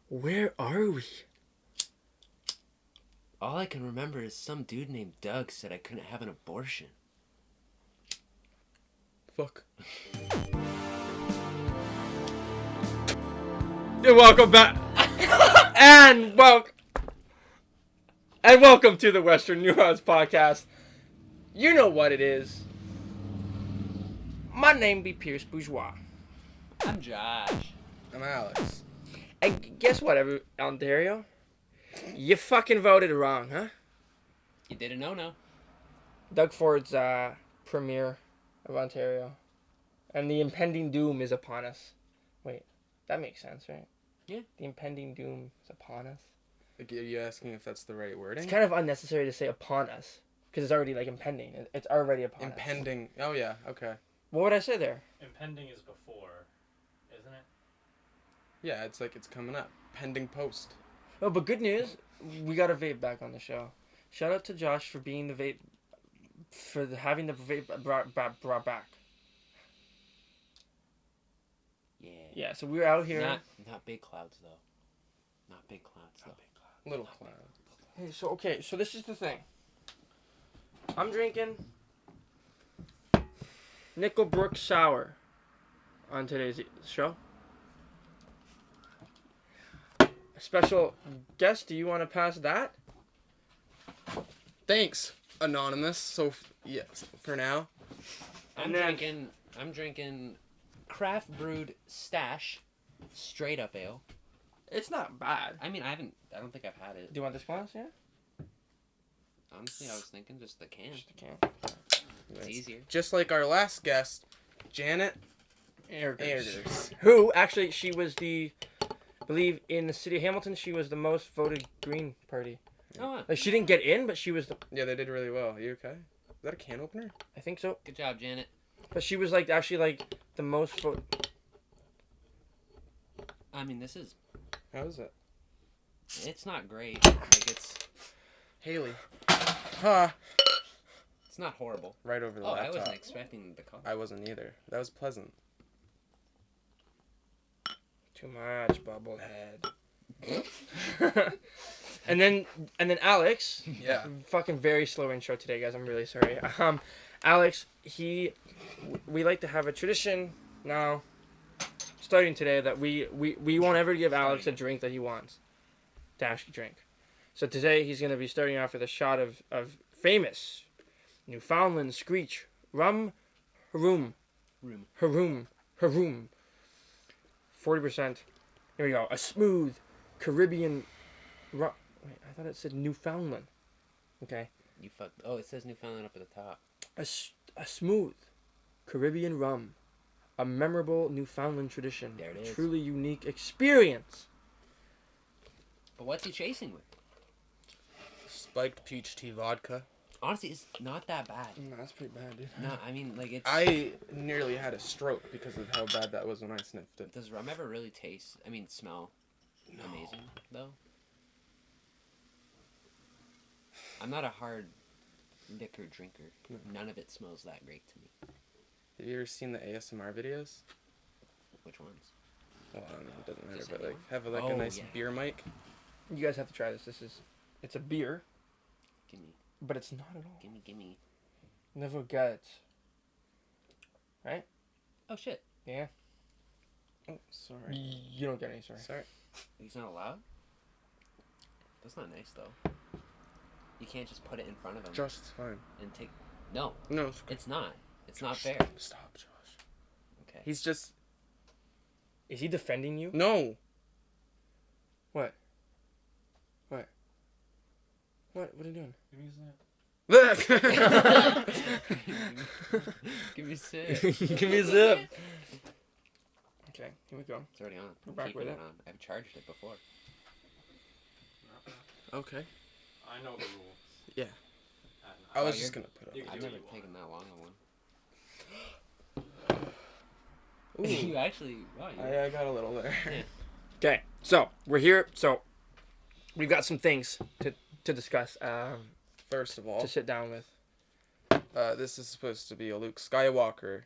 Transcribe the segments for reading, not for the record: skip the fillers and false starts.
Where are we? All I can remember is some dude named Doug said I couldn't have an abortion. Fuck. Welcome back. and welcome to the Western Nuance podcast. You know what it is. My name be Pierce Bourgeois. I'm Josh. I'm Alex. And guess what, Ontario? You fucking voted wrong, huh? You did a no-no. Doug Ford's premier of Ontario. And the impending doom is upon us. Wait, that makes sense, right? Yeah. The impending doom is upon us. Like, are you asking if that's the right wording? It's kind of unnecessary to say upon us. Because it's already, impending. It's already upon us. Impending. Oh, yeah. Okay. What would I say there? Impending is before, isn't it? Yeah, it's like it's coming up. Pending post. Oh, but good news. We got a vape back on the show. Shout out to Josh for being the vape... For having the vape brought back. Yeah. Yeah, so we were out here. Not big clouds, though. Not big clouds, though. Little cloud. Hey, so this is the thing. I'm drinking Nickelbrook Sour on today's show. A special guest, do you want to pass that? Thanks, Anonymous. So, yes, for now. I'm drinking craft brewed stash straight up ale. It's not bad. I mean, I don't think I've had it. Do you want this glass, yeah? Honestly, I was thinking just the can. Just a can. It's easier. Just like our last guest, Janet Eggers. Eggers. Who, actually, she was I believe in the city of Hamilton, she was the most voted Green Party. Oh, wow. Like, she didn't get in, but she was Yeah, they did really well. You okay? Is that a can opener? I think so. Good job, Janet. But she was, actually, the most voted. I mean, this is... How is it? It's not great. It's Haley. Ha! It's not horrible. Right over the I laptop. wasn't expecting the color. I wasn't either. That was pleasant. Too much bubblehead. and then Alex. Yeah. Fucking very slow intro today, guys. I'm really sorry. Alex, we like to have a tradition now, starting today, that we won't ever give Alex a drink that he wants to actually drink. So today he's gonna be starting off with a shot of famous Newfoundland Screech Rum Haroom. 40%. Here we go. A smooth Caribbean rum. Wait, I thought it said Newfoundland. Okay. You fucked. Oh, it says Newfoundland up at the top. A smooth Caribbean rum. A memorable Newfoundland tradition. There it a is. truly unique experience. But what's he chasing with? Spiked peach tea vodka. Honestly, it's not that bad. No, that's pretty bad, dude. No, I mean, it's... I nearly had a stroke because of how bad that was when I sniffed it. Does rum ever really smell amazing, though? I'm not a hard liquor drinker. No. None of it smells that great to me. Have you ever seen the ASMR videos? Which ones? Well, I don't know, it doesn't matter, Just but anyone? have a Oh, nice yeah. beer mic. You guys have to try this. It's a beer, Gimme. but it's not at all. Gimme. Never get. Right? Oh, shit. Yeah. Oh, sorry. You don't get any, sorry. Sorry. He's not allowed? That's not nice, though. You can't just put it in front of him Josh, it's fine. and take... No, No, it's okay. it's not. It's not fair. Stop, Josh. Okay. He's just... Is he defending you? No! What? What are you doing? Give me that. Give me a sip. Give me a zip. Okay, here we go. It's already on. We're I'm back keeping with it it. on. I've charged it before. Okay. I know the rules. Yeah. And I was you're- just gonna put you it can I've do never what you taken that long of one. on. Ooh. You actually... Wow, you... I got a little there. Yeah. Okay, so we're here. So we've got some things to discuss. First of all, To sit down with. this is supposed to be a Luke Skywalker.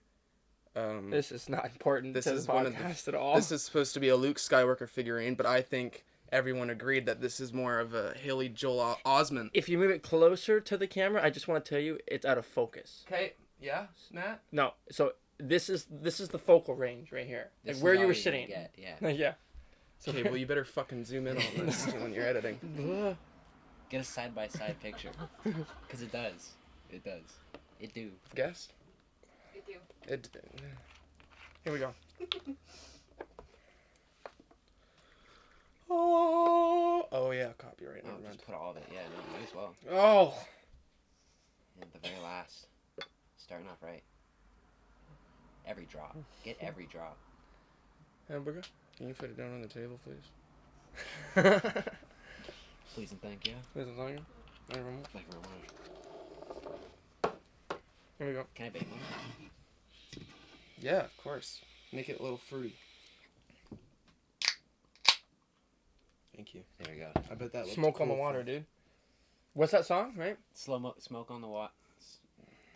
This is not important This to is the one of the- podcast at all. This is supposed to be a Luke Skywalker figurine, but I think everyone agreed that this is more of a Haley Joel Osment. If you move it closer to the camera, I just want to tell you it's out of focus. Okay, yeah, Matt? No, so this is the focal range right here, This like is where all you were you're gonna sitting. get, yeah. Yeah. So Okay, well, you better fucking zoom in on this when you're editing. Get a side-by-side picture. Because it does. It does. It do. Guess? You do. It. Here we go. Oh yeah, copyright. Oh, Never mind. just put all of it. Yeah, no, might as well. Oh. And the very last. Starting off right. Every drop. Get every drop. Hamburger? Can you put it down on the table, please? Please and thank you. This is on you. Thank you very much. Thank you very much. Here we go. Can I bake one? Yeah, of course. Make it a little fruity. Thank you. There we go. I bet that looks Smoke on the cool water, from- dude. What's that song, right? Smoke on the water.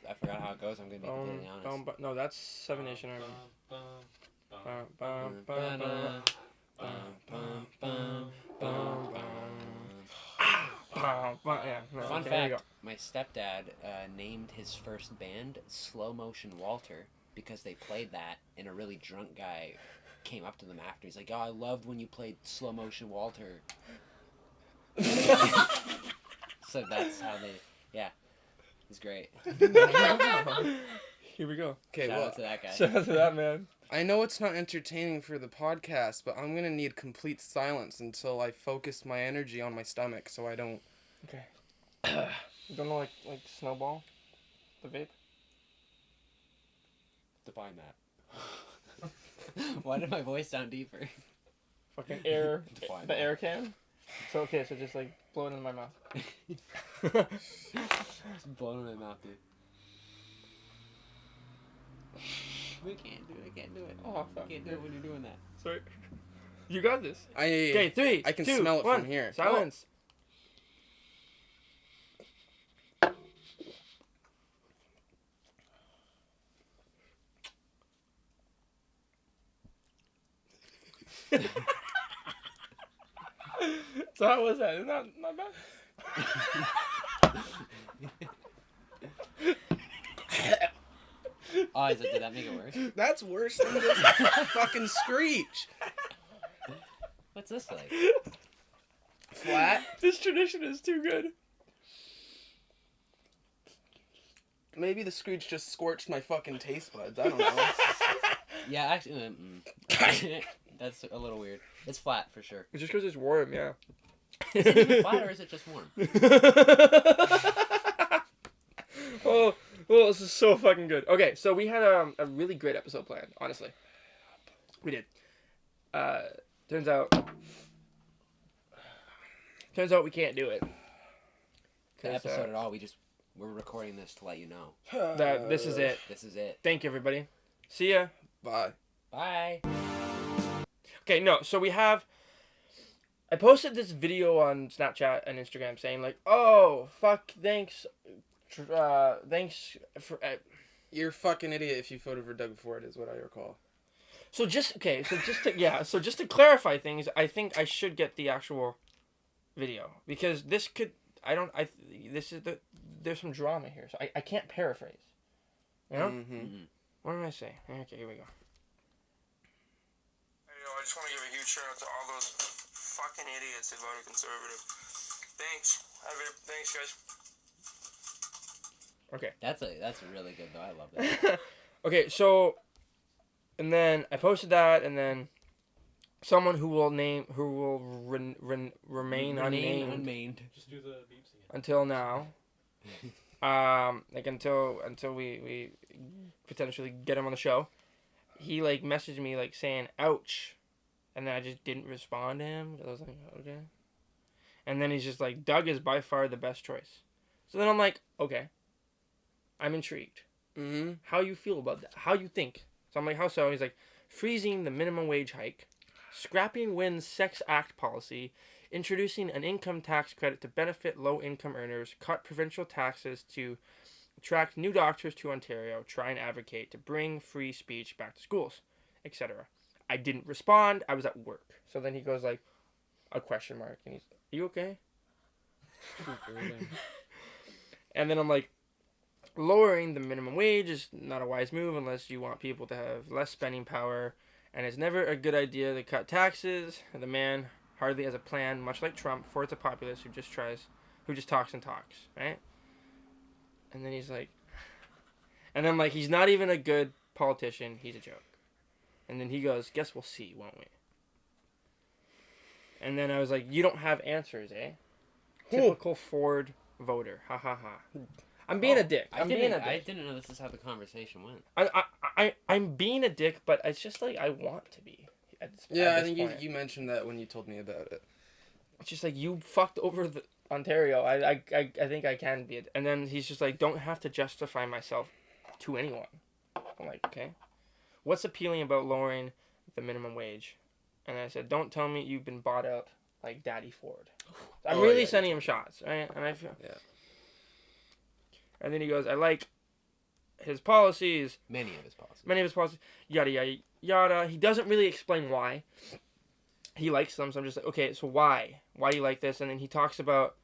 I forgot how it goes. I'm gonna be completely honest. No, that's Seven Nation Army. Yeah. No, Fun okay, there you fact: my stepdad named his first band Slow Motion Walter because they played that, and a really drunk guy came up to them after. He's like, "Oh, I loved when you played Slow Motion Walter." So that's how they. Yeah, it's great. Here we go. Okay, Shout well, out to that guy. Shout out to that man. I know it's not entertaining for the podcast, but I'm gonna need complete silence until I focus my energy on my stomach, so I don't. Okay. You don't know like Snowball, the vape? Define that. Why did my voice sound deeper? Fucking air. Define The that. air can. So okay, so just like blow it in my mouth. It's blowing in my mouth, dude. We can't do it. I can't do it. Oh, fuck. Can't do it when you're doing that. Sorry. You got this. Okay, Okay, 3. I can 2, smell it 1. from here. Silence. So how was that? Isn't that not bad? Oh, did that make it worse? That's worse than this fucking screech. What's this like? Flat. This tradition is too good. Maybe the screech just scorched my fucking taste buds. I don't know. Yeah, actually, that's a little weird. It's flat for sure. It's just because it's warm, yeah. Is it even flat or is it just warm? Oh, this is so fucking good. Okay, so we had a really great episode planned, honestly. We did. Turns out we can't do it. The episode at all. We're recording this to let you know. That this is it. This is it. Thank you, everybody. See ya. Bye. Bye. Okay, no, so I posted this video on Snapchat and Instagram saying like, oh, fuck, thanks for, You're a fucking idiot if you voted for Doug Ford, is what I recall. so just to clarify things, I think I should get the actual video because there's some drama here, so I can't paraphrase, you know? Mm-hmm. What did I say? Okay, here we go. I just want to give a huge shout out to all those fucking idiots who voted conservative. Thanks. Thanks, guys. Okay. That's really good though. I love that. Okay, so, and then I posted that, and then someone who will remain unnamed Just do the beeps again. until now, until we potentially get him on the show. He like messaged me like saying "ouch," and then I just didn't respond to him. I was like, okay. And then he's just like, Doug is by far the best choice. So then I'm like, okay. I'm intrigued. Mm-hmm. How you feel about that? How you think? So I'm like, how so? He's like, freezing the minimum wage hike, scrapping Wynn's Sex Act policy, introducing an income tax credit to benefit low-income earners, cut provincial taxes to attract new doctors to Ontario, try and advocate to bring free speech back to schools, etc. I didn't respond. I was at work. So then he goes like, a question mark, and he's, "Are you okay?" And then I'm like, lowering the minimum wage is not a wise move unless you want people to have less spending power, and it's never a good idea to cut taxes. The man hardly has a plan, much like Trump, for it's a populace who just talks and talks, right? And then he's like, and I'm like, he's not even a good politician, he's a joke. And then he goes, "Guess we'll see, won't we?" And then I was like, "You don't have answers, eh? Typical Ford voter. Ha ha ha." I'm being a dick. I didn't know this is how the conversation went. I'm being a dick, but it's just like I want to be. At Yeah, I this think point. you mentioned that when you told me about it. It's just like, you fucked over Ontario. I think I can be. And then he's just like, "Don't have to justify myself to anyone." I'm like, okay. What's appealing about lowering the minimum wage? And I said, "Don't tell me you've been bought out like Daddy Ford." I'm really sending him shots, right? And I feel. Yeah. And then he goes, "I like his policies." Many of his policies. Yada, yada, yada. He doesn't really explain why he likes them. So I'm just like, okay, so why? Why do you like this? And then he talks about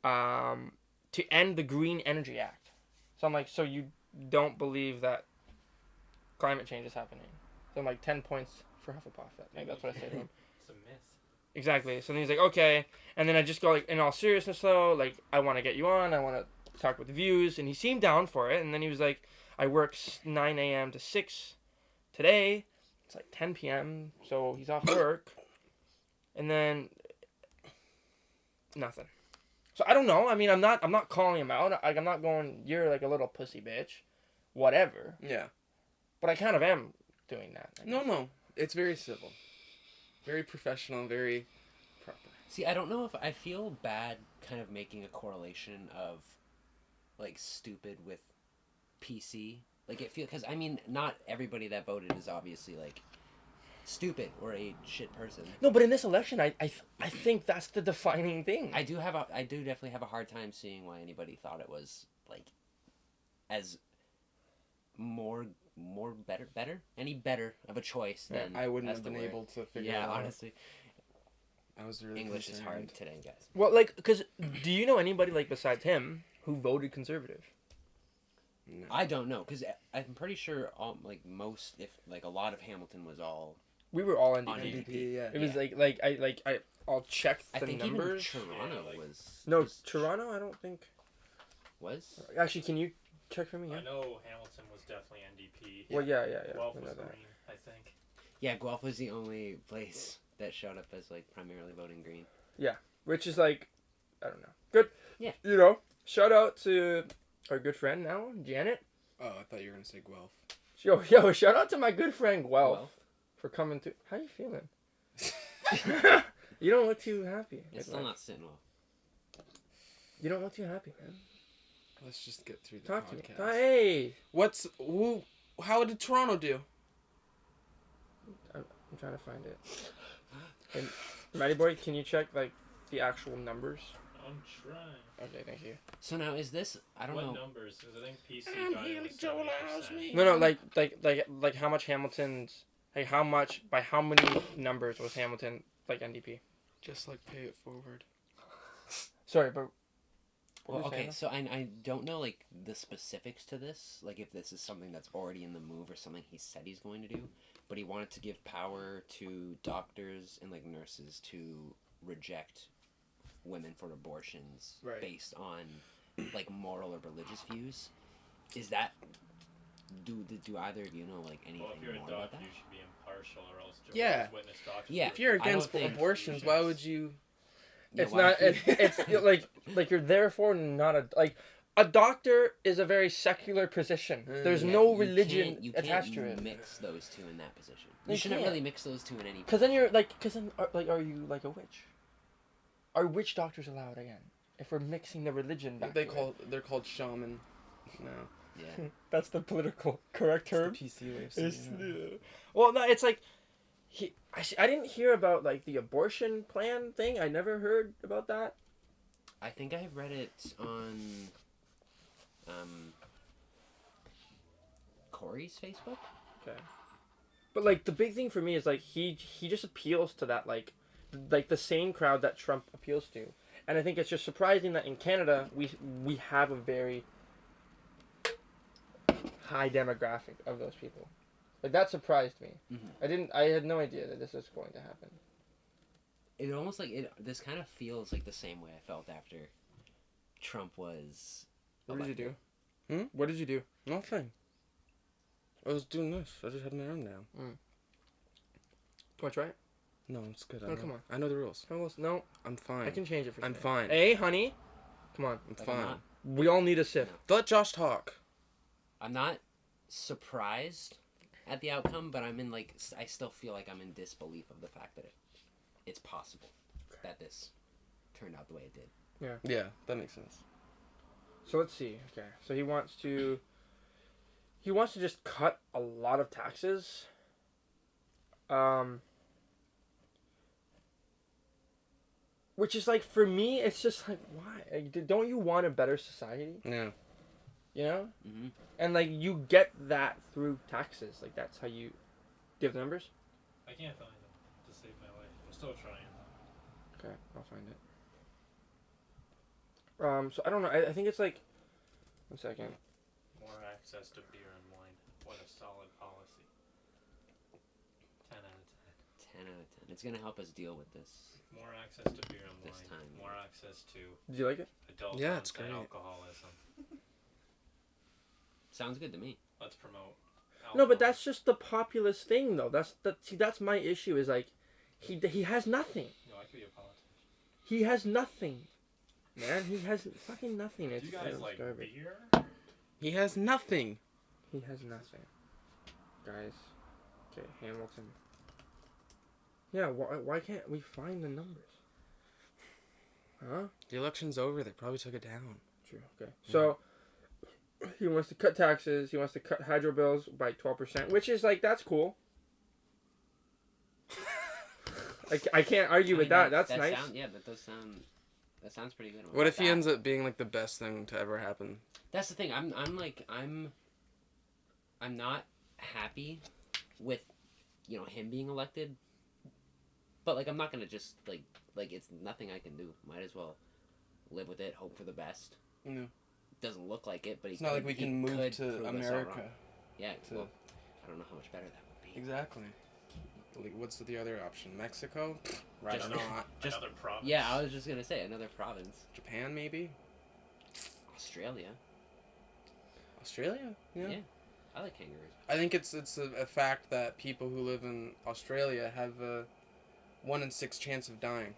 to end the Green Energy Act. So I'm like, so you don't believe that climate change is happening? So I'm like, 10 points for Hufflepuff. Maybe that's what I say to him. It's a myth. Exactly. So then he's like, okay. And then I just go, like, in all seriousness, though, like, I want to get you on. I want to talk with the views. And he seemed down for it. And then he was like, "I work 9 a.m. to 6 today." It's like 10 p.m. So he's off work. And then nothing. So I don't know. I mean, I'm not calling him out. I'm not going, "You're like a little pussy bitch," whatever. Yeah. But I kind of am doing that. No. It's very civil. Very professional, very proper. See, I don't know if I feel bad kind of making a correlation of, like, stupid with PC. Like, it feels, because, I mean, not everybody that voted is obviously, like, stupid or a shit person. No, but in this election, I think that's the defining thing. I do definitely have a hard time seeing why anybody thought it was, like, as any better of a choice than I wouldn't as have the been word. able to figure it Yeah, out. honestly. I was really English is concerned. hard today, guys. Well, like, because do you know anybody, like, besides him who voted conservative? No. I don't know, because I'm pretty sure a lot of Hamilton was all. We were all On NDP. NDP, yeah. It was I'll check the I think numbers. even Toronto Yeah, like- was. No, was- Toronto, I don't think. Was? Actually, can you check for me? I Yeah. know Hamilton was definitely NDP. Well, yeah. Guelph we know was that. green, I think. Yeah, Guelph was the only place that showed up as, like, primarily voting green. Which is like, I don't know. Good. Yeah. You know, shout out to our good friend now, Janet. Oh, I thought you were going to say Guelph. Yo, shout out to my good friend Guelph Guelph. for coming to. How you feeling? You don't look too happy. It's still not sitting well. You don't look too happy, man. Let's just get through the Talk to me. podcast. Hey. How did Toronto do? I'm trying to find it. And Matty Boy, can you check like the actual numbers? I'm trying. Okay, thank you. So now is this? I don't What know. numbers? Because I think PC got it with 70%. No, like how much Hamilton's, like how much, by how many numbers was Hamilton like NDP? Just like pay it forward. Sorry, but. Well, what were you okay, saying? so I don't know, like, the specifics to this, like if this is something that's already in the move or something he said he's going to do, but he wanted to give power to doctors and, like, nurses to reject women for abortions Right. based on, like, moral or religious views. Is that, do either of you know, like, anything Well, if you're a more about doctor, that? you should be impartial, or else Yeah. Jehovah's Witness doctors. Yeah. If you're I don't against think- abortions, why would you... Yeah, It's why- not. It's like you're therefore not a doctor is a very secular position. There's Yeah, no you religion can't attached to it. mix those two in that position. You You shouldn't can't. really mix those two in any. Because then you're like, are you like a witch? Are witch doctors allowed again? If we're mixing the religion back. They're called shaman now. Yeah. That's the political correct term. It's the PC way of saying it. Well, no, it's like I didn't hear about like the abortion plan thing. I never heard about that. I think I read it on Corey's Facebook. Okay. But like the big thing for me is like he just appeals to that like like the same crowd that Trump appeals to. And I think it's just surprising that in Canada we have a very high demographic of those people. Like that surprised me. I had no idea that this was going to happen. It almost like this kind of feels like the same way I felt after Trump was What did you do? Hmm? What did you do? Nothing. I was doing this. I just had my arm down. Want to try it? No, it's good. No, come on. I know the rules. No, I'm fine. I can change it for you. I'm fine. Hey, honey. Come on. I'm Like, fine. I'm not- We all need a sip. Let Josh talk. I'm not surprised at the outcome, but I'm in like I still feel like I'm in disbelief of the fact that it's possible that this turned out the way it did. Yeah, that makes sense. So let's see. Okay. So he wants to just cut a lot of taxes. Which is like, for me, it's just like, why? Like, don't you want a better society? Yeah. You know? Mm-hmm. And like, you get that through taxes. Like, that's how you give the numbers. I can't find them to save my life. I'm still trying. Okay, I'll find it. So I don't know. I think it's like, 1 second. More access to beer and wine. What a solid policy. 10 out of 10. 10 out of 10. It's gonna help us deal with this. More access to beer and This wine. time. More access to Did you like it? adult Yeah, it's onset great. alcoholism. Sounds good to me. Let's promote No, but alcohol. that's just the populist thing, though. That's my issue. Is like, he has nothing. No, I could be a politician. He has nothing. Man, he has fucking nothing. Do It's, you guys it's like garbage. beer? He has nothing. He has nothing. Guys. Okay, Hamilton. Yeah, why can't we find the numbers? Huh? The election's over. They probably took it down. True. Okay. So he wants to cut taxes. He wants to cut hydro bills by 12%, which is like, that's cool. I can't argue with that. That's nice. That sounds pretty good. What if he ends up being like the best thing to ever happen? That's the thing. I'm not happy with, him being elected. But like, I'm not gonna just like it's nothing I can do. Might as well live with it. Hope for the best. Yeah. Doesn't look like it, but It's not like we can move to America. Yeah. Well, I don't know how much better that would be. Exactly. Like, what's the other option? Mexico? Rather Just- not. Just- Another province. Yeah, I was just gonna say another province. Japan, maybe? Australia. Australia? Yeah. Yeah. I like kangaroos. I think it's a fact that people who live in Australia have a 1 in 6 chance of dying.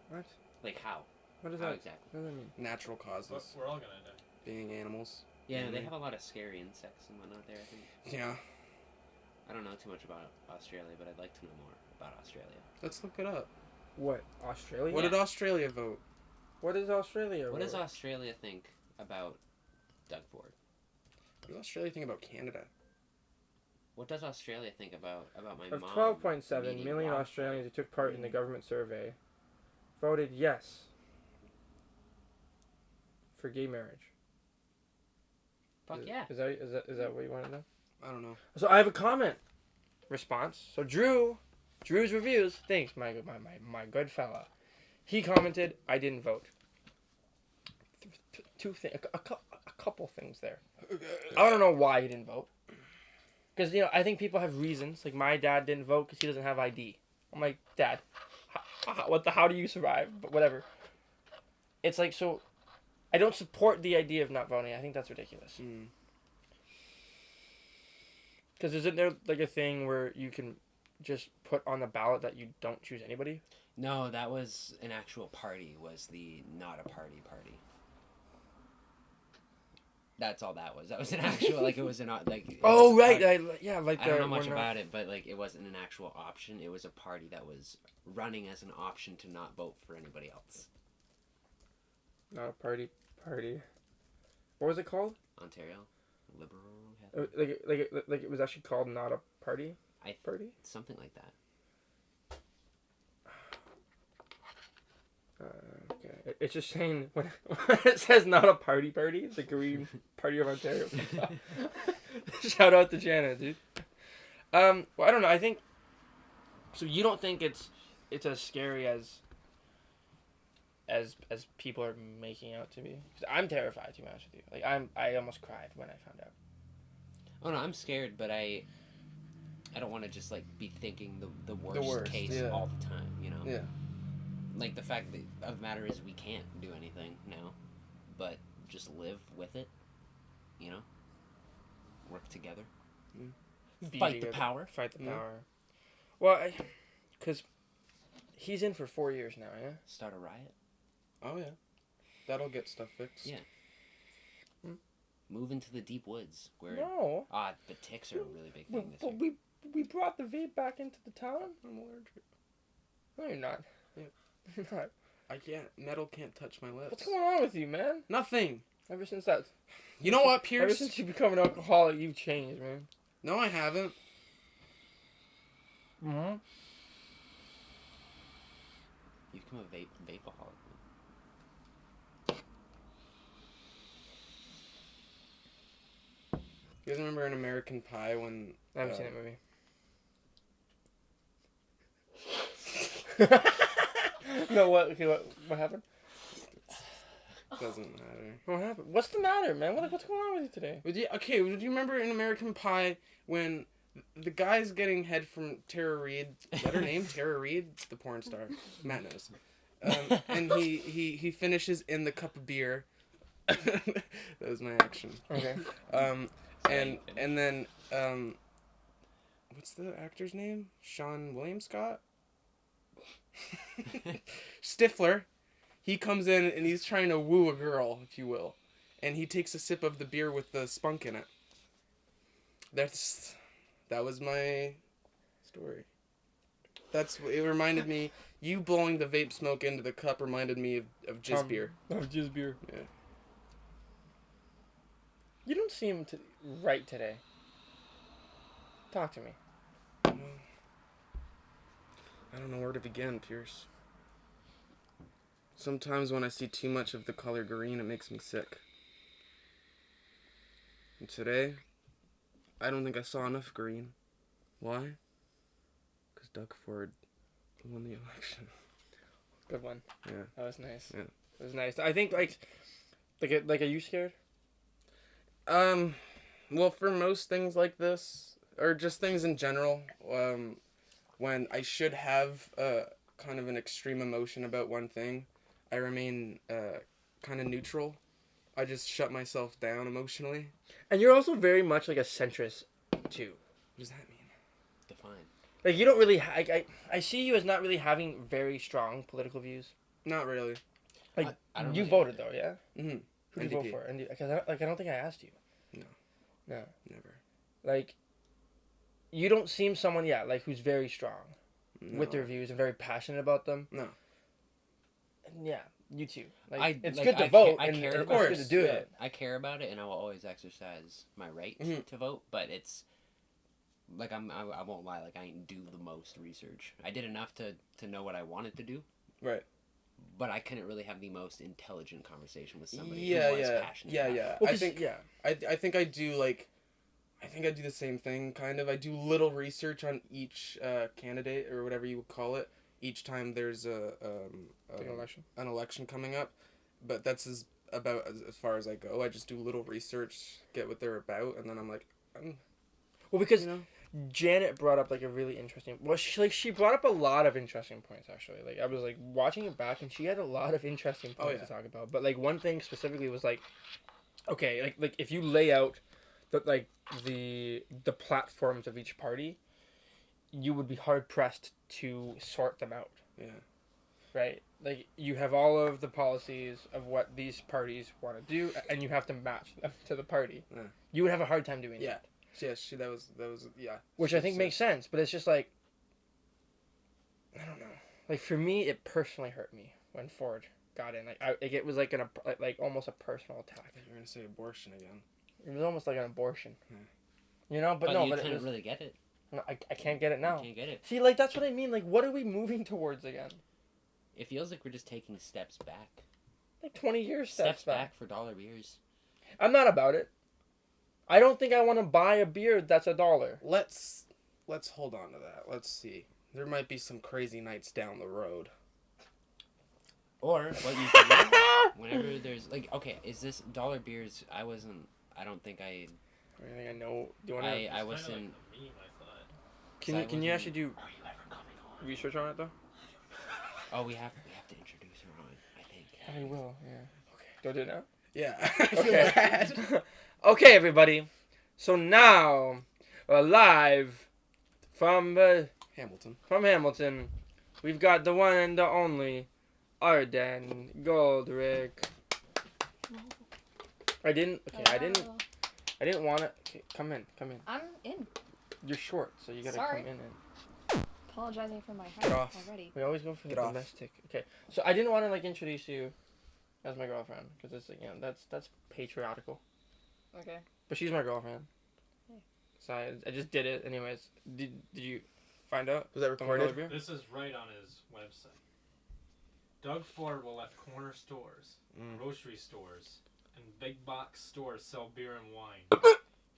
What? Like how? What does How that? exactly? What does that mean? Natural But causes. we're all gonna die. Being animals. Yeah, they Mhm. have a lot of scary insects and whatnot there. I think. Yeah. I don't know too much about Australia, but I'd like to know more about Australia. Let's look it up. What? Australia? What did Australia vote? What is Australia? What does vote? Australia think about Doug Ford? What does Australia think about Canada? What does Australia think about my Of mom? 12.7 meeting million wildfire? Australians who took part in the government survey voted yes for gay marriage. Fuck yeah. Is that what you want to know? I don't know. So I have a comment response. So Drew's reviews. Thanks, my good fella. He commented, I didn't vote. A couple things there. I don't know why he didn't vote. Because, I think people have reasons. Like, my dad didn't vote because he doesn't have ID. I'm like, Dad, how do you survive? But whatever. It's like, so, I don't support the idea of not voting. I think that's ridiculous. Mm. Because isn't there, like, a thing where you can just put on the ballot that you don't choose anybody? No, that was an actual party. Was the not a party? That's all that was. That was an actual it was an like. Oh, right. I Like don't know much about it, but like it wasn't an actual option. It was a party that was running as an option to not vote for anybody else. Not a party. What was it called? Ontario, Liberal, Like it was actually called not a party? Party? something like that. Okay. It's just saying when it says not a party, the Green Party of Ontario. Shout out to Janet, dude. Well, I don't know. I think so. You don't think it's it's as scary as people are making out to be. 'Cause I'm terrified, to be honest with you. Like I almost cried when I found out. Oh no, I'm scared, but I don't want to just like be thinking the worst case yeah. all the time, you know? Yeah. Like the fact of the matter is we can't do anything now, but just live with it, you know? Work together. Be Fight the together. power. Fight the Yeah. power. Well, because he's in for 4 years now, yeah? Start a riot. Oh yeah. That'll get stuff fixed. Yeah. Move into the deep woods where No. the ticks are a really big thing this But year. we brought the vape back into the town? I'm allergic. No, you're not. Yeah. You're not. I can't. Metal can't touch my lips. What's going on with you, man? Nothing. Ever since that. You know what, Ever Pierce? since you become an alcoholic, you've changed, man. No, I haven't. Mm-hmm. You become a vapeaholic. You guys remember in American Pie when? I haven't seen that movie. No, what? Okay, what happened? Doesn't matter. What happened? What's the matter, man? What's going on with you today? Would you you remember in American Pie when the guy's getting head from Tara Reid? Is that her name? Tara Reid, the porn star. Matt knows. And he finishes in the cup of beer. That was my action. Okay. And then what's the actor's name? Sean William Scott? Stifler. He comes in and he's trying to woo a girl, if you will. And he takes a sip of the beer with the spunk in it. That was my story. It reminded me, you blowing the vape smoke into the cup reminded me of jizz beer. Of jizz beer. Yeah. You don't seem right today. Talk to me. I don't know where to begin, Pierce. Sometimes when I see too much of the color green, it makes me sick. And today, I don't think I saw enough green. Why? Because Doug Ford won the election. Good one. Yeah. That was nice. Yeah. It was nice. I think like are you scared? Well, for most things like this, or just things in general, when I should have kind of an extreme emotion about one thing, I remain kind of neutral. I just shut myself down emotionally. And you're also very much like a centrist too. What does that mean? Define. Like you don't really I see you as not really having very strong political views. Not really. Like I don't you really voted either. though, yeah? Mm-hmm. Who did you vote for? And because I don't think I asked you. No. No. Never. Like you don't seem someone like who's very strong with their No. views and very passionate about them. No. And yeah, you too. Like I- it's like, good to I vote I and care of about course it. good to do Yeah, it. I care about it, and I will always exercise my right Mhm. to vote. But it's like I won't lie. Like I ain't do the most research. I did enough to know what I wanted to do. Right. But I couldn't really have the most intelligent conversation with somebody Yeah, who was yeah. passionate. Yeah, about yeah. it. Well, I 'cause- think yeah. I think I do the same thing kind of. I do little research on each candidate or whatever you would call it each time there's An election. an election coming up, but that's about as far as I go. I just do little research, get what they're about, and then I'm like, Well, because you know, Janet brought up like a really interesting. Well, she brought up a lot of interesting points actually. Like I was like watching it back, and she had a lot of interesting Oh, points yeah. to talk about. But like one thing specifically was like, okay, like if you lay out the platforms of each party, you would be hard pressed to sort them out. yeah, Right? Like you have all of the policies of what these parties want to do, and you have to match them to the party. Yeah. You would have a hard time doing Yeah. that. yes, that was yeah. Which I think So- makes sense, but it's just like, I don't know. Like for me, it personally hurt me when Ford got in. It was like like almost a personal I attack. thought you were gonna say abortion again. It was almost like an abortion. Yeah. You know, but But no, you but it couldn't was, really get it. no, I can't get it now. You can't get it. See, like that's what I mean. Like, what are we moving towards again? It feels like we're just taking steps back. Like 20 years Steps back for dollar beers. I'm not about it. I don't think I want to buy a beer that's $1. Let's hold on to that. Let's see. There might be some crazy nights down the road. Or what you can do, whenever there's like, okay, is this dollar beers? I don't think I. I think I know. Do you want to? I It's kinda wasn't. like a meme, I thought. Can I you wasn't- actually do Are you ever coming on? research on it though? Oh, we have to introduce her on. I think. I will. Yeah. Okay. Do I do it now? Yeah, I feel Okay. bad. Okay, everybody. So now, live from Hamilton, we've got the one and the only Arden Goldrick. I didn't want to. Okay, come in. I'm in. You're short, so you gotta Sorry. come in and. Apologizing for my height Get off. already. We always go for the Get off. domestic. Okay, so I didn't want to like introduce you as my girlfriend because it's like, you know, that's patriarchal. Okay. But she's my girlfriend. Hey. So I just did it anyways. Did you find out? Was that recorded? Beer? This is right on his website. Doug Ford will let corner stores, grocery stores, and big box stores sell beer and wine.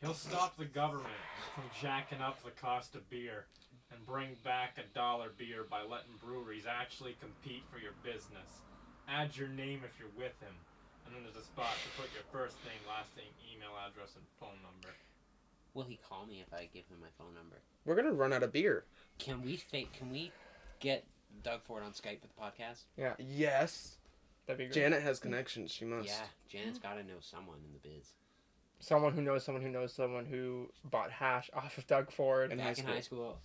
He'll stop the government from jacking up the cost of beer and bring back $1 beer by letting breweries actually compete for your business. Add your name if you're with him, and then there's a spot to put your first name, last name, email address, and phone number. Will he call me if I give him my phone number? We're gonna run out of beer. Can we get Doug Ford on Skype for the podcast? Yes. That'd be great. Janet has connections. She must. Yeah, Janet's got to know someone in the biz. Someone who knows someone who knows someone who bought hash off of Doug Ford. In Back in high school,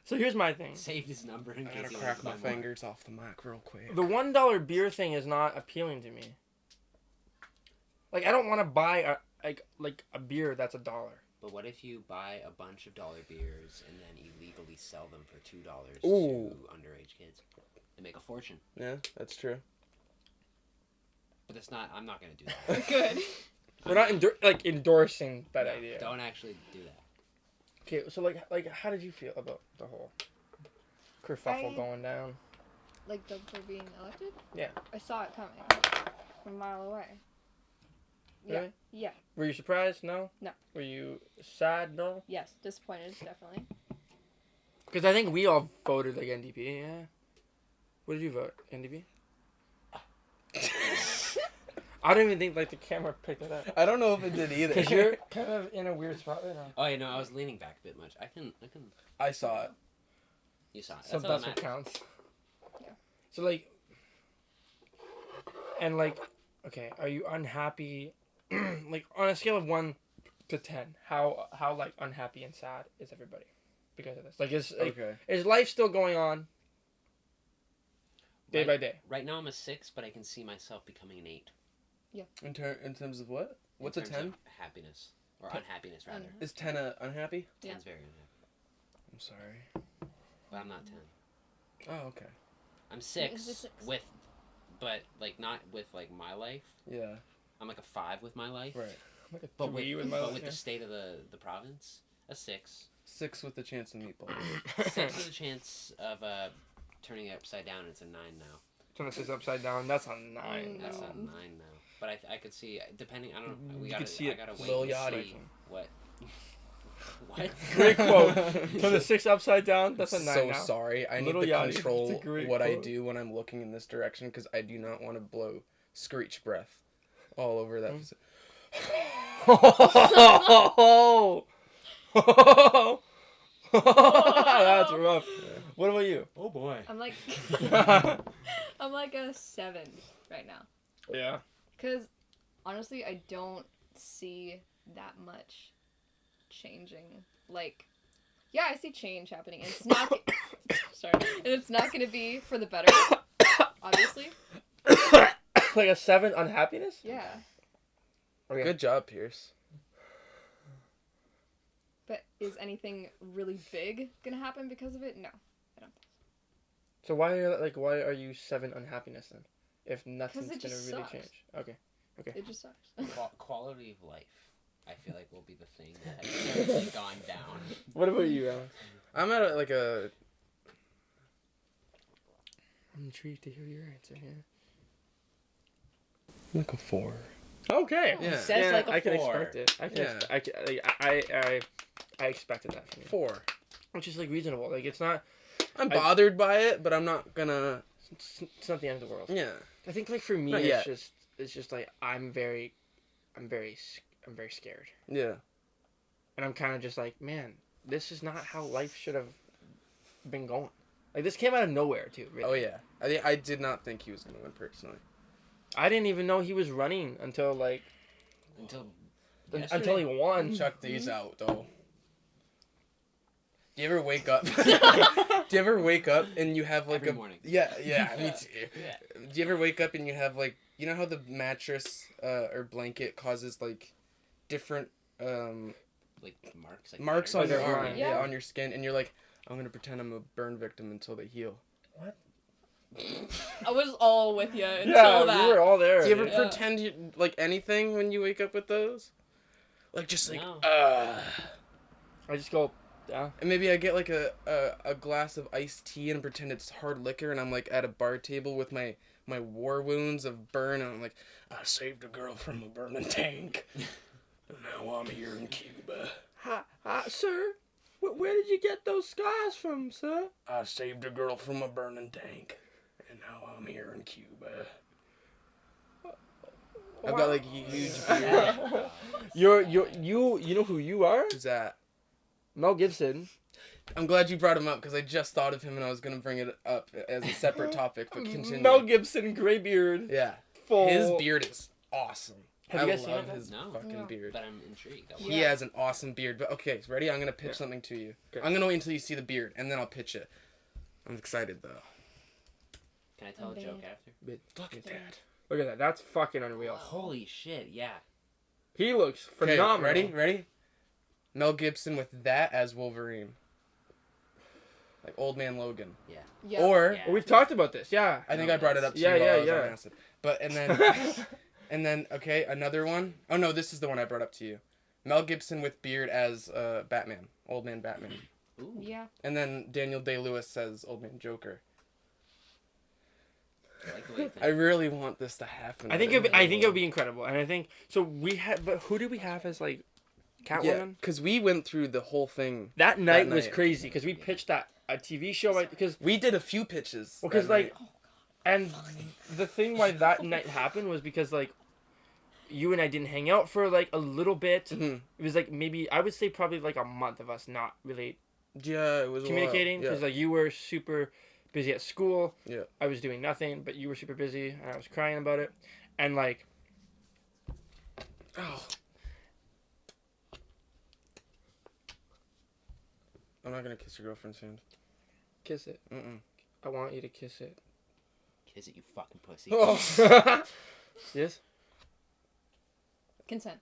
So here's my thing. saved his number in I case gotta he crack my wanted to buy more. fingers off the mic real quick. The $1 beer thing is not appealing to me. Like I don't want to buy a beer that's $1. But what if you buy a bunch of dollar beers and then illegally sell them for $2 Ooh. to underage kids? They make a fortune. Yeah, that's true. But that's not. I'm not gonna do that. Good. We're not endorsing that No, idea. Don't actually do that. Okay, so like how did you feel about the whole kerfuffle I- going down? Like Doug for being elected? Yeah. I saw it coming from a mile away. Yeah. Really? Yeah. Were you surprised? No. No. Were you sad? No. Yes. Disappointed, definitely. Because I think we all voted like NDP. Yeah. What did you vote? NDP. I don't even think like the camera picked it up. I don't know if it did either. Because you're kind of in a weird spot right now. Oh yeah, no, I was leaning back a bit much. I can. I saw it. You saw it. So That's all that's that what matters. counts. Yeah. So like, and like, okay, are you unhappy? Like on a scale of 1 to 10, how like unhappy and sad is everybody because of this? Like, Okay. is life still going on day by day? Right now I'm a 6, but I can see myself becoming an 8. In terms of what? What's a in terms 10? of happiness or unhappiness rather. Is 10 unhappy? Yeah. 10's very unhappy, I'm sorry. but I'm not 10. Oh, okay. I'm Is 6 this 6? with, but like not with like my life. Yeah. I'm like a 5 with my life. Right. Like a But 3 with, with my but life, with yeah. the state of the province, a 6. 6 with the chance of meatballs. 6 with a chance of turning it upside down. It's a 9 now. So this is upside down. That's a 9. That's a 9 now. But I could see, depending, I don't know, You we could gotta, see I it. gotta wait Lil and Yachty. see what. What? Great quote. So the 6 upside down. That's a 9 so now. sorry. I Little need to Yachty. It's a control great what I quote. do when I'm looking in this direction because I do not want to blow screech breath all over that. Oh, that's rough. What about you? Oh boy. I'm like I'm like a 7 right now. Yeah. Cause honestly, I don't see that much changing. Like, yeah, I see change happening. And it's not. Sorry, and it's not gonna be for the better. Obviously. Like a 7 unhappiness? Yeah. Okay. Good job, Pierce. But is anything really big gonna happen because of it? No. So why are you 7 unhappiness then? If nothing's 'Cause it gonna just really sucks. change. Okay. It just sucks. Quality of life, I feel like will be the thing that has certainly gone down. What about you, Alex? I'm at a I'm intrigued to hear your answer here. like a 4. Okay. Yeah. Says Yeah, like a I can 4. expect it. I can. Yeah. I expected that from you. 4. which is like reasonable. Like it's not I'm bothered by it, but I'm not gonna. it's not the end of the world. Yeah. I think like for me Not it's yet. just like I'm very scared. Yeah. And I'm kind of just like, man, this is not how life should have been going. Like this came out of nowhere too. Really. Oh yeah. I did not think he was gonna win personally. I didn't even know he was running until like Until he won. Chuck these out though. Do you ever wake up? Do you ever wake up and you have like Every morning. Yeah, me too. Yeah. Do you ever wake up and you have like you know how the mattress or blanket causes like different Like marks. Like marks burns. on your Like a arm, line. yeah, Yeah. on your skin, and you're like, I'm gonna pretend I'm a burn victim until they heal. I was all with you until Yeah, that. we were all there. Do you ever dude. Yeah. pretend you like anything when you wake up with those? Like just like No. I just go, yeah. And maybe I get like a glass of iced tea and pretend it's hard liquor, and I'm like at a bar table with my war wounds of burn, and I'm like, I saved a girl from a burning tank, and now I'm here in Cuba. Hi, sir. Where did you get those scars from, sir? I saved a girl from a burning tank, and now I'm here in Cuba. I've got like a huge beard. You know who you are? Who's that? Mel Gibson. I'm glad you brought him up because I just thought of him and I was gonna bring it up as a separate topic, but continue. Mel Gibson, gray beard. Yeah, Full. his beard is awesome. Have you I guys seen love it? his No. fucking No. beard. But I'm intrigued. Yeah. He has an awesome beard. But okay, ready? I'm gonna pitch Yeah. something to you. Okay. I'm gonna wait until you see the beard and then I'll pitch it. I'm excited though. Can I tell a joke Okay. after? Look at that. Look at that. That's fucking unreal. Holy shit! Yeah. He looks Okay, phenomenal. ready? Mel Gibson with that as Wolverine. Like Old Man Logan. Yeah. Or Yeah. Well, we've talked about this. Yeah. I think I brought it up to Yeah, you while yeah, I was yeah. on acid. But and then okay, another one. Oh no, this is the one I brought up to you. Mel Gibson with beard as Batman, Old Man Batman. Ooh. Yeah. And then Daniel Day-Lewis says Old Man Joker. I like the way you think. I really want this to happen. I think it would be incredible, and I think so. We had, but who did we have as like Catwoman? Yeah, because we went through the whole thing. That night was night. crazy because we pitched that a TV show because We did a few pitches. because that like, night. and the thing why that night happened was because like, you and I didn't hang out for like a little bit. Mhm. It was like maybe I would say probably like a month of us not really Yeah, it was communicating a while. because like you were super busy at school. Yeah. I was doing nothing, but you were super busy, and I was crying about it, and like, Oh. I'm not gonna kiss your girlfriend's hand. kiss it. Mm-mm. I want you to kiss it. Kiss it, you fucking pussy. Oh. Yes. Consent.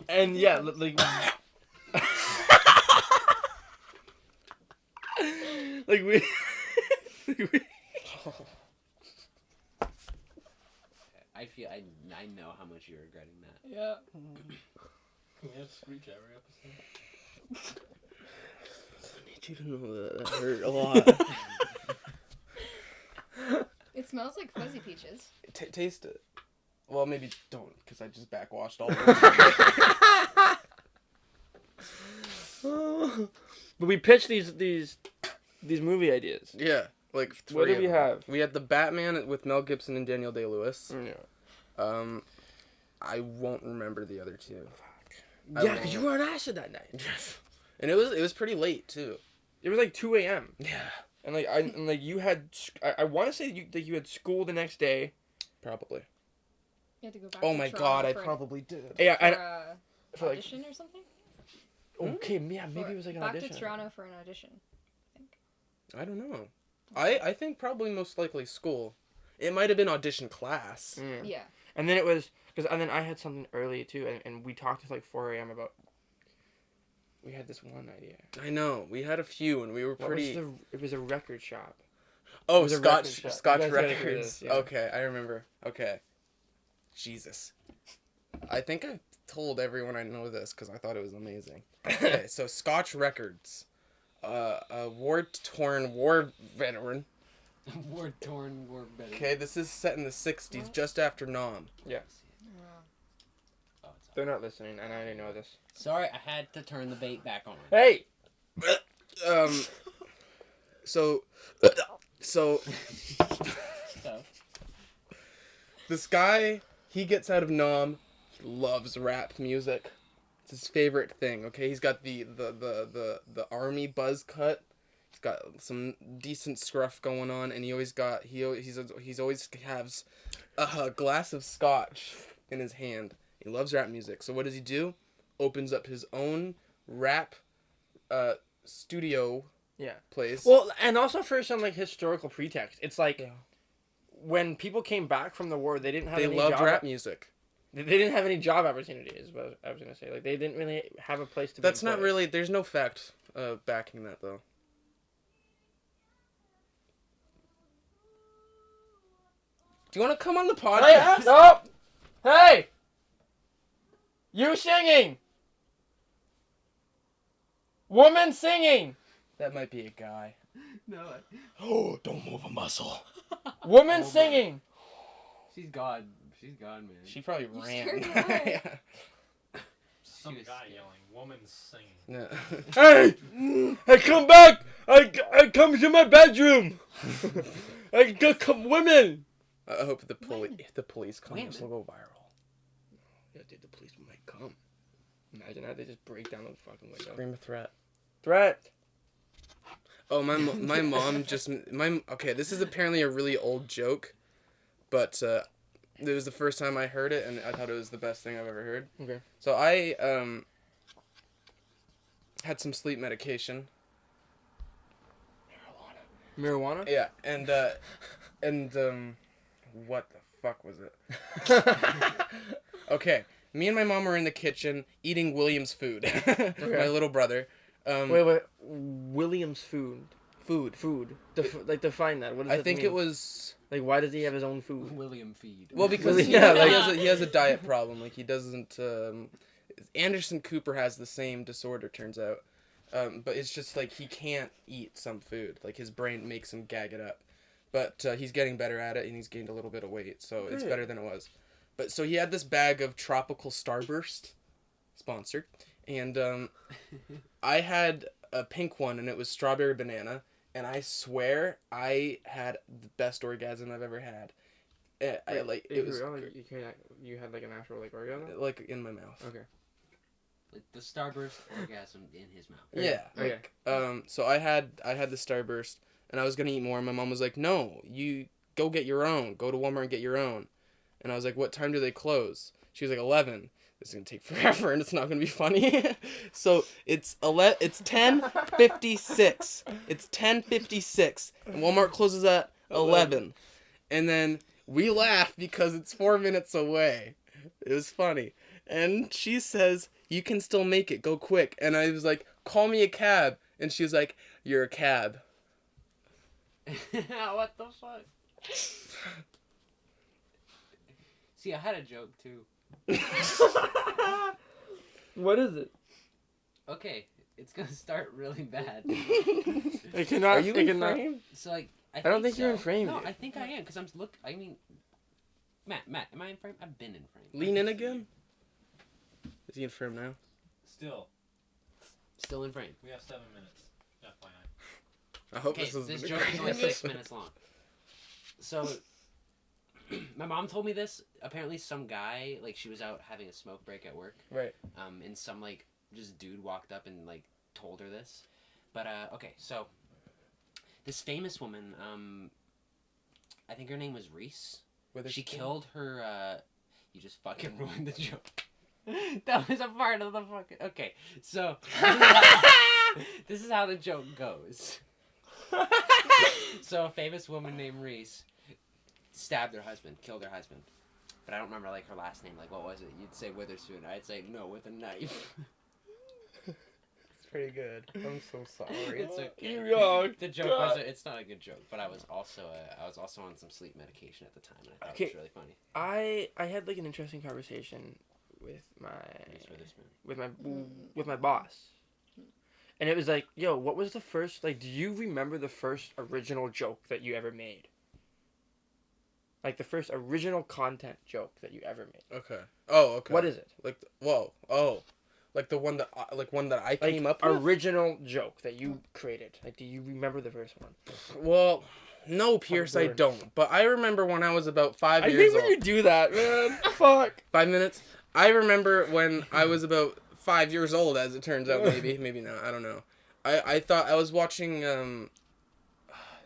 And yeah, like, like we, I know how much you're regretting that. Yeah. Can we have Screech every episode? I need you to know that hurt a lot. It smells like fuzzy peaches. Taste it. Well, maybe don't, because I just backwashed all of it. but we pitched these movie ideas. Yeah, like three What did of we them. have? We had the Batman with Mel Gibson and Daniel Day-Lewis. Yeah. I won't remember the other two. Yeah, because you were on acid that night. And it was pretty late too. It was like 2 a.m. Yeah. And like you had, I want to say that you had school the next day. Probably. You had to go back Oh to my Toronto god, I for an- probably did. Yeah, for and a for, like, audition or something? okay, yeah, maybe For- it was like an back audition. to Toronto for an audition. I don't know. I think probably most likely school. It might have been audition class. Mm. Yeah. And then it was and then I had something early too, and we talked till like 4 a.m. about. We had this one idea. I know. We had a few and we were What pretty. it was a record shop. Oh, was a record shop. Scotch You guys gotta hear Records. this, yeah. Okay, I remember. Okay. Jesus. I think I've told everyone I know this because I thought it was amazing. Okay, so Scotch Records. A war-torn war veteran War torn, war better. Okay, this is set in the 60s, just after Nom. Yeah. Oh, it's They're not listening, and I already know this. Sorry, I had to turn the bait back on. Hey! So So, this guy, he gets out of Nom. He loves rap music. It's his favorite thing. Okay, he's got the army buzz cut. He's got some decent scruff going on, and he always has a glass of scotch in his hand. He loves rap music. So what does he do? Opens up his own rap studio place. Well, and also for some, like, historical pretext. It's like, when people came back from the war, they didn't have any loved job... rap music. They didn't have any job opportunities, what I was going to say. Like, they didn't really have a place to be That's not employed. really... There's no fact backing that, though. Do you want to come on the Hey! podcast? Stop! Hey! You singing! Woman singing! That might be a guy. no, Oh, don't move a muscle. Woman singing! she's gone. She's gone, man. She probably You ran. scared me away. Some was guy scared. yelling, woman singing. Yeah. Hey! I come back! I come to my bedroom! I come, women! I hope the police come. Women? This will go viral. Yeah, dude, the police might come. Imagine that, they just break down the fucking window. Scream a threat. Threat! Oh, my mom just... Okay, this is apparently a really old joke, but it was the first time I heard it, and I thought it was the best thing I've ever heard. Okay. So I had some sleep medication. Marijuana? Yeah, and what the fuck was it? Okay, me and my mom were in the kitchen eating William's food. My little brother. Wait. William's food. Food. Define that. What does I that think mean? it was... Like, why does he have his own food? William Feed. Well, because he has a diet problem. Like, he doesn't... Anderson Cooper has the same disorder, turns out. But it's just, like, he can't eat some food. Like, his brain makes him gag it up. But he's getting better at it, and he's gained a little bit of weight, so it's better than it was. But so he had this bag of Tropical Starburst, sponsored, and I had a pink one, and it was strawberry banana, and I swear I had the best orgasm I've ever had. It was You had like an actual like orgasm? like in my mouth. Okay. Like the starburst orgasm in his mouth. Yeah. Okay. Like, so I had the Starburst, and I was gonna eat more, and my mom was like, "No, you go get your own. Go to Walmart and get your own." And I was like, "What time do they close?" She was like, 11. This is gonna take forever, and it's not gonna be funny. So it's 10:56. It's 10:56, and Walmart closes at 11. And then we laugh because it's 4 minutes away. It was funny. And she says, "You can still make it. Go quick." And I was like, "Call me a cab." And she was like, "You're a cab." What the fuck? See, I had a joke too. What is it? Okay, it's gonna start really bad. It cannot. Are you in frame? So like, I don't think you're in so. frame, No, dude. I think I am because I mean, Matt, am I in frame? I've been in frame. Lean in again? Is he in frame now? Still, Still in frame. we have 7 minutes. FYI. I hope Okay, this is this the joke is only 6 minutes long. So, my mom told me this. Apparently, some guy, like, she was out having a smoke break at work. Right. And some, like, just dude walked up and, like, told her this. But, okay, so, this famous woman, I think her name was Reese. She killed her, you just fucking ruined the joke. That was a part of the fucking... Okay, so, this is how the joke goes. So, a famous woman named Reese stabbed her husband, killed her husband. But I don't remember, like, her last name. Like, what was it? You'd say Witherspoon. I'd say, no, with a knife. It's pretty good. I'm so sorry. It's okay. Yeah, The joke was, it's not a good joke, but I was also on some sleep medication at the time, and I thought it was really funny. I had like an interesting conversation with my Reese Witherspoon. with my boss, and it was like, yo, what was the first, like, do you remember the first original joke that you ever made? Like, the first original content joke that you ever made. Okay. Oh, okay. What is it? Like, like the one that, I Like, came up with? original joke that you created. Like, do you remember the first one? Well, no, Pierce, I bored. don't. But I remember when I was about 5 I years hate when old. you do that, man. Fuck. 5 minutes? I remember when I was about 5 years old, as it turns out, maybe not, I don't know. I thought I was watching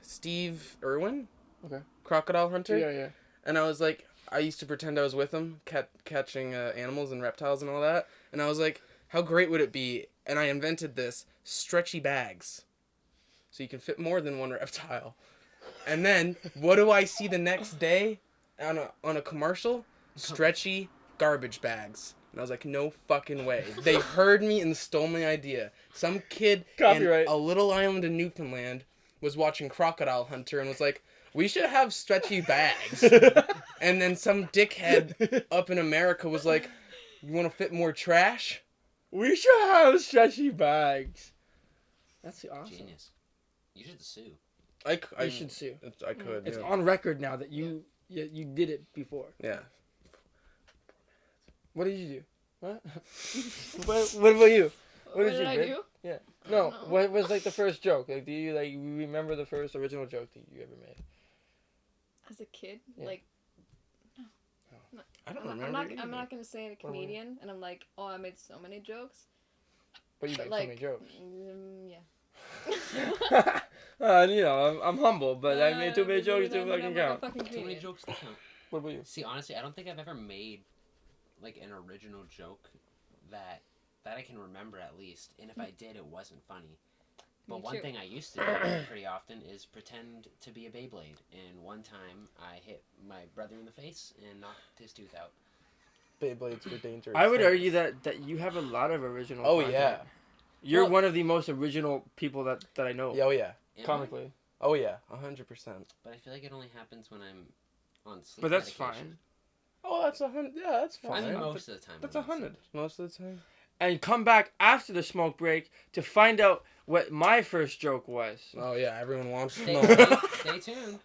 Steve Irwin, Okay. Crocodile Hunter, Yeah. and I was like, I used to pretend I was with him, catching animals and reptiles and all that, and I was like, how great would it be? And I invented this, stretchy bags, so you can fit more than one reptile. And then, what do I see the next day on a commercial? Stretchy garbage bags. And I was like, no fucking way. They heard me and stole my idea. Some kid Copyright. in a little island in Newfoundland was watching Crocodile Hunter and was like, we should have stretchy bags. And then some dickhead up in America was like, you want to fit more trash? We should have stretchy bags. That's awesome. Genius. You should sue. I You should sue. I could. It's yeah. on record now that you did it before. Yeah. What did you do? What? what about you? What did did you I do? do? Yeah. I No. don't know. What was like the first joke? Like, do you remember the first original joke that you ever made? As a kid, Yeah. like I don't I'm remember. not. either. I'm not gonna say a about you? comedian, and I'm like, oh, I made so many jokes. But you But made so like, many jokes. Yeah. You know, I'm humble, but I made too many jokes to I'm fucking not a count. fucking Too many comedian. jokes to count. What about you? See, honestly, I don't think I've ever made like an original joke that I can remember at least. And if I did, it wasn't funny. But Me one too. thing I used to do pretty often is pretend to be a Beyblade. And one time I hit my brother in the face and knocked his tooth out. Beyblades were dangerous. I would things. argue that you have a lot of original. Oh content. yeah. You're Well- one of the most original people that I know. Yeah. Oh yeah. Am I? Comically. Oh yeah. 100%. But I feel like it only happens when I'm on sleep But that's medication. fine. Oh, that's 100. Yeah, that's I fine. mean, most of the time. That's I'm on 100 most of the time. And come back after the smoke break to find out what my first joke was. Oh yeah, everyone wants to Stay, know. stay tuned.